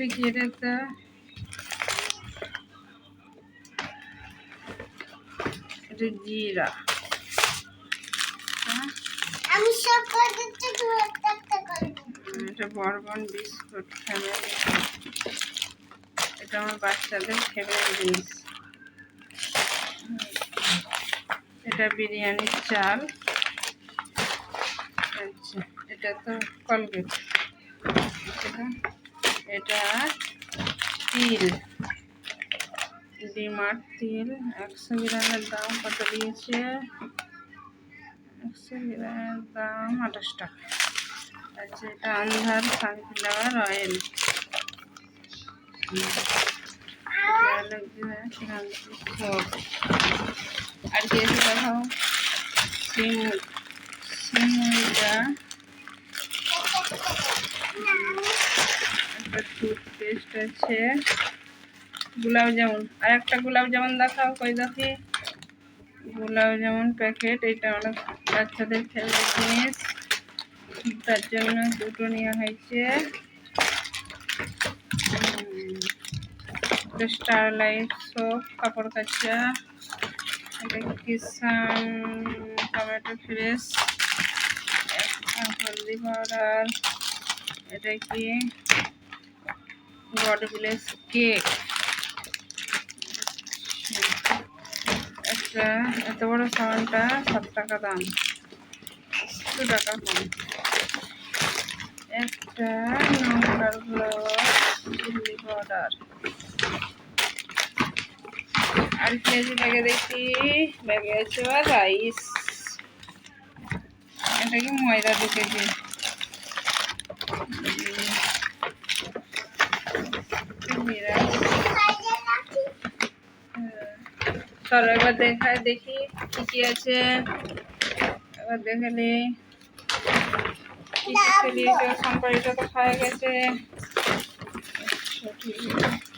এটা কি? এটা জিরা। আমি সব করে দিচ্ছি, তুমি একটা করে দিচ্ছি। এটা বরবন বিস্কুট ফ্যামিলি। এটা আমার বাচ্চাদের ফেভারিট জিনিস। এটা বিরিয়ানির চাল। আচ্ছা, এটা তো কলগেট। এটা তিল, ডিমার তিল। 100 গ্রামের দাম কত দিয়েছে? 100 গ্রামের দাম 28 টাকা। আচ্ছা, এটা আন্ধার সানফ্লাওয়ার অয়েল। আর কি আছে দেখাও? সিমুইটা, একটা টুথপেস্ট আছে, গোলাপ জামুন। আর একটা গোলাপ জামুন দেখাও, কই দেখি। গোলাপ জামুন প্যাকেট। এটা অনেক বাচ্চাদের ফেভারিট জিনিস, তার জন্য দুটো নেওয়া হয়েছে। স্টারলাইট সোপ, কাপড় কাচা। এটা কিষান টমেটো ফ্রেশ, হলদি পাউডার। এটা কি? God bless cake. একটা এত বড় সামানটা 7 টাকা দাম, 2 টাকা কম। একটা লঙ্কার ব্লক, চিলি পাউডার। আর কি আছে ব্যাগে দেখি? ব্যাগে আছে রাইস। এটা কি? ময়দা 2 কেজি। চলো এবার দেখি কি কি আছে। এবার দেখে নি কি কি সম্পর্কে তো খাওয়া গেছে। আচ্ছা, ঠিক আছে।